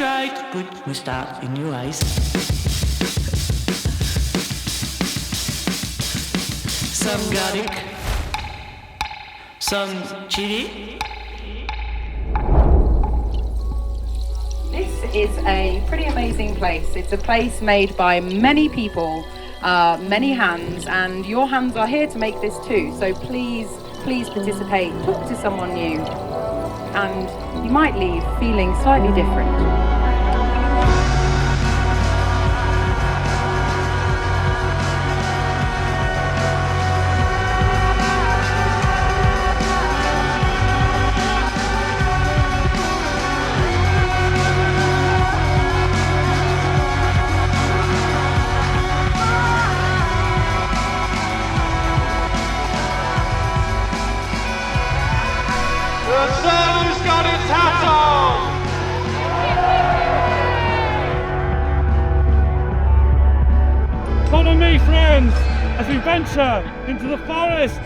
try to put mustard in your eyes. Some garlic, some chili. This is a pretty amazing place. It's a place made by many people, many hands, and your hands are here to make this too. So please participate, talk to someone new, and you might leave feeling slightly different. Follow me, friends, as we venture into the forest